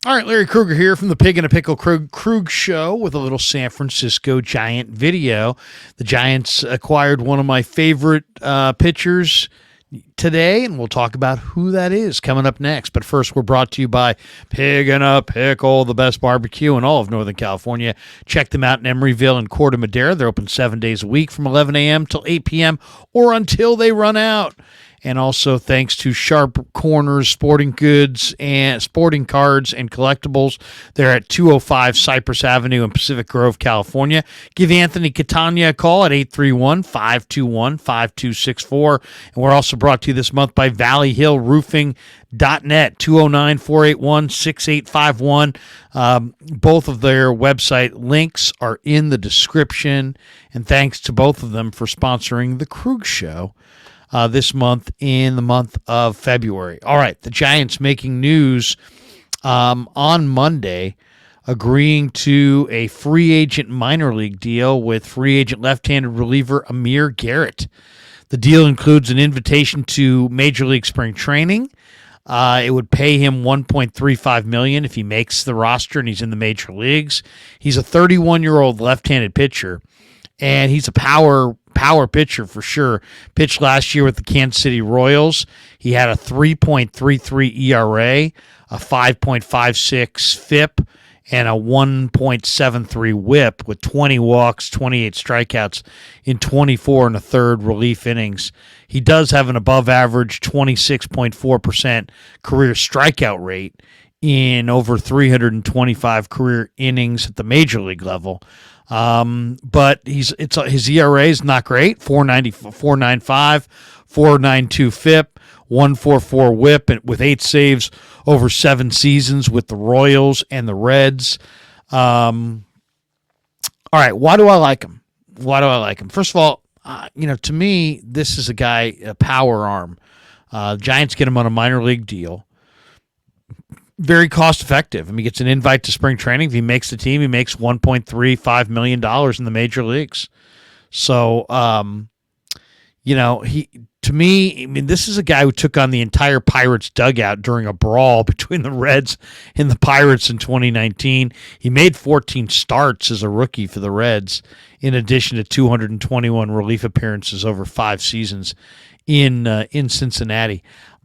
All right, Larry Krueger here from the Pig and a Pickle Krug Show with a little San Francisco Giant video. The Giants acquired one of my favorite pitchers today, and we'll talk about who that is coming up next. But first, we're brought to you by Pig and a Pickle, the best barbecue in all of Northern California. Check them out in Emeryville and Corte Madera. They're open 7 days a week from 11 a.m. till 8 p.m. or until they run out. And also thanks to Sharp Corners Sporting Goods and Sporting Cards and Collectibles. They're at 205 Cypress Avenue in Pacific Grove, California. Give Anthony Catania a call at 831-521-5264. And we're also brought to you this month by Valley Hill Roofing.net, 209-481-6851. Both of their website links are in the description. And thanks to both of them for sponsoring the Krug Show this month in the month of February. All right, the Giants making news on Monday, agreeing to a free agent minor league deal with free agent left-handed reliever Amir Garrett. The deal includes an invitation to Major League Spring Training. It would pay him $1.35 million if he makes the roster and he's in the major leagues. He's a 31-year-old left-handed pitcher, and he's a power pitcher for sure. Pitched last year with the Kansas City Royals. He had a 3.33 ERA, a 5.56 FIP, and a 1.73 WHIP with 20 walks, 28 strikeouts in 24 and a third relief innings. He does have an above average 26.4% career strikeout rate in over 325 career innings at the major league level. But his ERA is not great. 4.95, 4.92 FIP, 1.44 WHIP, and with 8 saves over 7 seasons with the Royals and the Reds. All right, why do I like him? First of all, to me, this is a power arm. Giants get him on a minor league deal. Very cost effective. I mean, he gets an invite to spring training. If he makes the team, he makes $1.35 million in the major leagues. So, this is a guy who took on the entire Pirates dugout during a brawl between the Reds and the Pirates in 2019. He made 14 starts as a rookie for the Reds, in addition to 221 relief appearances over 5 seasons in Cincinnati.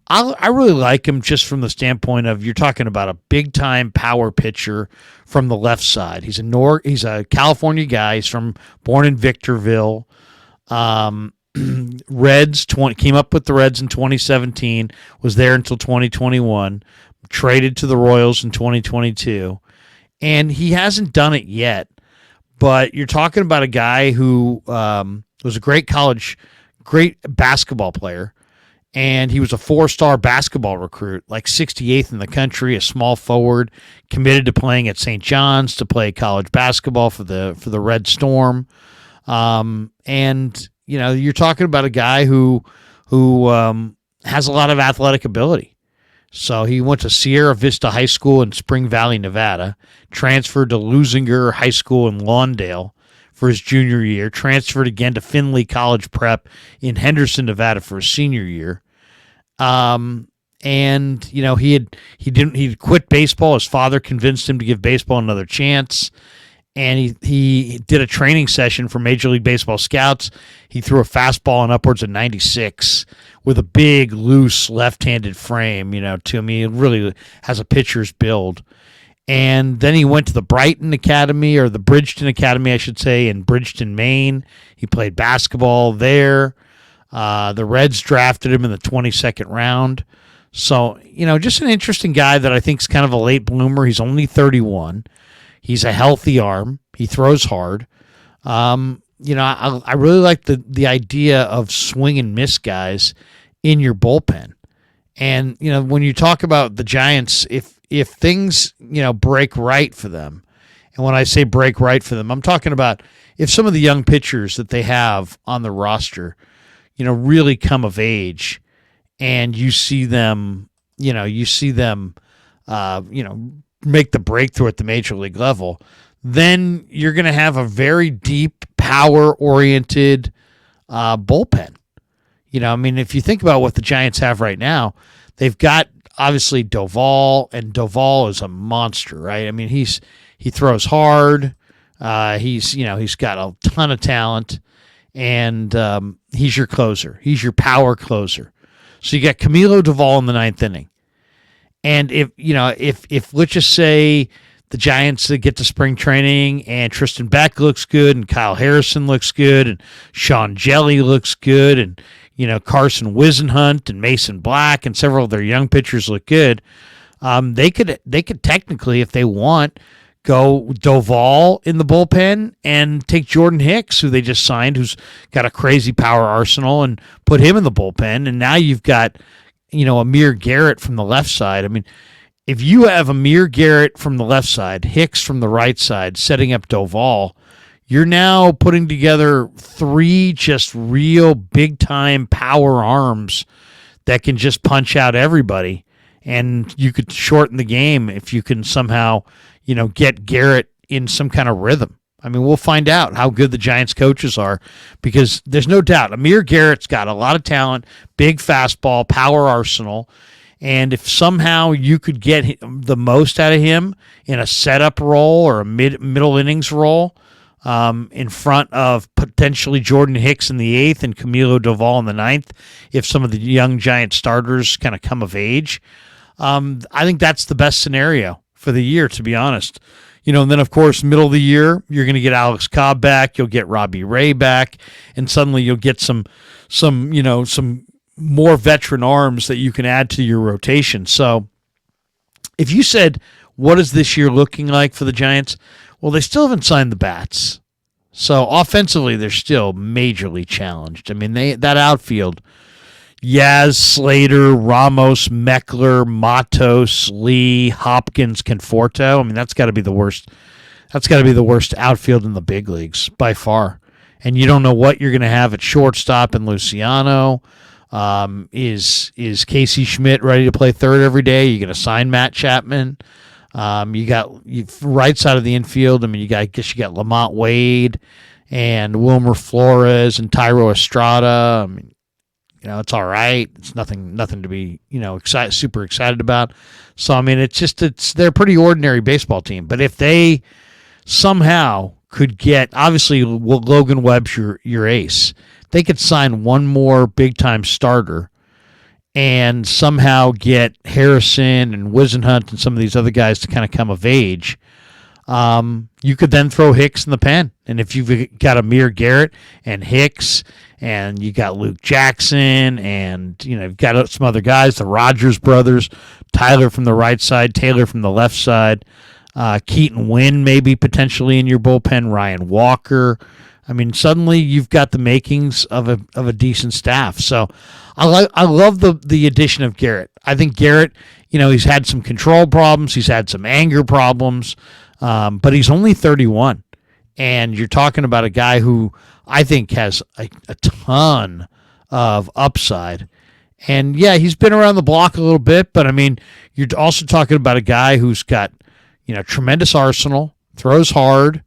I really like him just from the standpoint of, you're talking about a big-time power pitcher from the left side. He's a California guy. He's born in Victorville. Reds came up with the Reds in 2017, was there until 2021, traded to the Royals in 2022, and he hasn't done it yet. But you're talking about a guy who was a great basketball player. And he was a 4-star basketball recruit, like 68th in the country, a small forward, committed to playing at St. John's to play college basketball for the Red Storm. You're talking about a guy who has a lot of athletic ability. So he went to Sierra Vista High School in Spring Valley, Nevada, transferred to Lusinger High School in Lawndale for his junior year, transferred again to Findlay College Prep in Henderson, Nevada for his senior year. He quit baseball. His father convinced him to give baseball another chance. And he did a training session for Major League Baseball scouts. He threw a fastball on upwards of 96 with a big, loose, left-handed frame. To me, it really has a pitcher's build. And then he went to the Bridgeton Academy, I should say, in Bridgeton, Maine. He played basketball there. The Reds drafted him in the 22nd round. So, just an interesting guy that I think is kind of a late bloomer. He's only 31. He's a healthy arm. He throws hard. I really like the idea of swing and miss guys in your bullpen. And, when you talk about the Giants, if things, break right for them, and when I say break right for them, I'm talking about if some of the young pitchers that they have on the roster, really come of age, and you see them make the breakthrough at the major league level, then you're going to have a very deep, power-oriented bullpen. If you think about what the Giants have right now, they've got obviously Doval, and Doval is a monster, right? I mean, he throws hard. He's got a ton of talent, and he's your closer. He's your power closer. So you got Camilo Doval in the ninth inning. And if let's just say the Giants get to spring training and Tristan Beck looks good and Kyle Harrison looks good and Sean Jelly looks good and Carson Wisenhunt and Mason Black and several of their young pitchers look good, they could technically, if they want, go Doval in the bullpen and take Jordan Hicks, who they just signed, who's got a crazy power arsenal, and put him in the bullpen. And now you've got Amir Garrett from the left side. I mean, if you have Amir Garrett from the left side, Hicks from the right side, setting up Doval, you're now putting together three just real big-time power arms that can just punch out everybody. And you could shorten the game if you can somehow, get Garrett in some kind of rhythm. I mean, we'll find out how good the Giants coaches are, because there's no doubt Amir Garrett's got a lot of talent, big fastball, power arsenal. And if somehow you could get the most out of him in a setup role or a middle innings role, in front of potentially Jordan Hicks in the eighth and Camilo Doval in the ninth, if some of the young Giant starters kind of come of age, I think that's the best scenario for the year, to be honest. And then, of course, middle of the year, you're going to get Alex Cobb back, you'll get Robbie Ray back, and suddenly you'll get some more veteran arms that you can add to your rotation. So if you said, what is this year looking like for the Giants? Well, they still haven't signed the bats. So offensively, they're still majorly challenged. I mean, that outfield, Yaz, Slater, Ramos, Meckler, Matos, Lee, Hopkins, Conforto. I mean, that's got to be the worst. That's got to be the worst outfield in the big leagues by far. And you don't know what you're going to have at shortstop and Luciano. Is Casey Schmidt ready to play third every day? You're going to sign Matt Chapman. You got right side of the infield. I mean, I guess you got Lamont Wade and Wilmer Flores and Tyro Estrada. I mean, it's all right. It's nothing to be, super excited about. So, I mean, they're a pretty ordinary baseball team. But if they somehow could get, obviously, Logan Webb's your ace. They could sign one more big-time starter and somehow get Harrison and Wisenhunt and some of these other guys to kind of come of age, you could then throw Hicks in the pen. And if you've got Amir Garrett and Hicks, and you got Luke Jackson, and you've got some other guys, the Rogers brothers, Tyler from the right side, Taylor from the left side, Keaton Wynn maybe potentially in your bullpen, Ryan Walker. I mean, suddenly you've got the makings of a decent staff. So I love the addition of Garrett. I think Garrett, he's had some control problems, he's had some anger problems, but he's only 31, and you're talking about a guy who I think has a ton of upside. And yeah, he's been around the block a little bit, but I mean, you're also talking about a guy who's got tremendous arsenal, throws hard.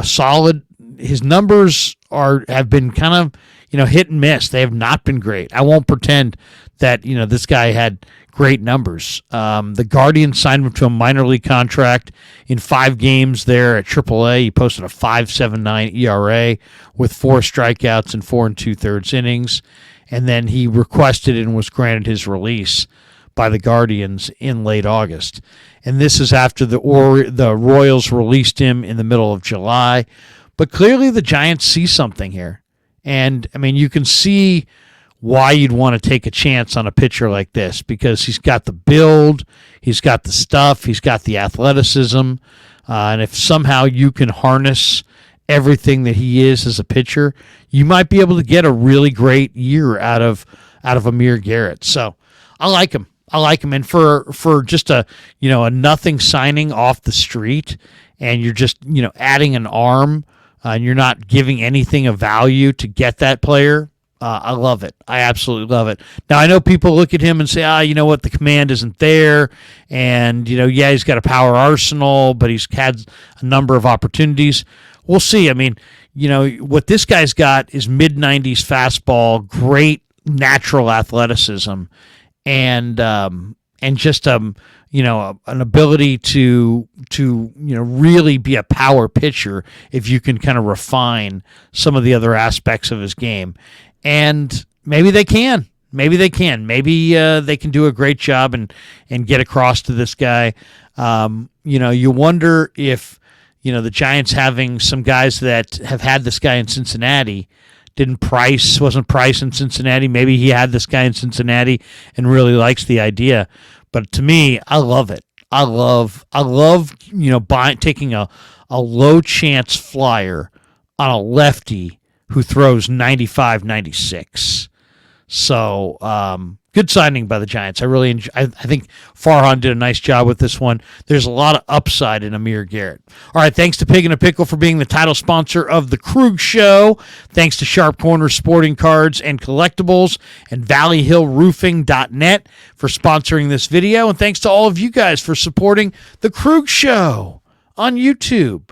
Solid. His numbers have been kind of, hit and miss. They have not been great. I won't pretend that, this guy had great numbers. The Guardians signed him to a minor league contract in 5 games there at AAA. He posted a 5.79 ERA with 4 strikeouts and 4 2/3 innings. And then he requested and was granted his release by the Guardians in late August. And this is after the Royals released him in the middle of July. But clearly the Giants see something here. And, I mean, you can see why you'd want to take a chance on a pitcher like this, because he's got the build, he's got the stuff, he's got the athleticism. And if somehow you can harness everything that he is as a pitcher, you might be able to get a really great year out of Amir Garrett. So I like him. And for just a nothing signing off the street, and you're just adding an arm, and you're not giving anything of value to get that player, I love it. I absolutely love it. Now I know people look at him and say, you know what, the command isn't there, and he's got a power arsenal, but he's had a number of opportunities. We'll see. I mean, what this guy's got is mid-90s fastball, great natural athleticism. and just an ability to really be a power pitcher if you can kind of refine some of the other aspects of his game. And maybe they can. Maybe they can. Maybe they can do a great job and get across to this guy. You wonder if the Giants having some guys that have had this guy in Cincinnati. Wasn't Price in Cincinnati? Maybe he had this guy in Cincinnati and really likes the idea. But to me, I love it. I love taking a low chance flyer on a lefty who throws 95, 96. So good signing by the Giants. I really enjoy. I think Farhan did a nice job with this one. There's a lot of upside in Amir Garrett. All right, thanks to Pig and a Pickle for being the title sponsor of the Krug Show. Thanks to Sharp Corners Sporting Cards and Collectibles and ValleyHillRoofing.net for sponsoring this video. And thanks to all of you guys for supporting the Krug Show on YouTube.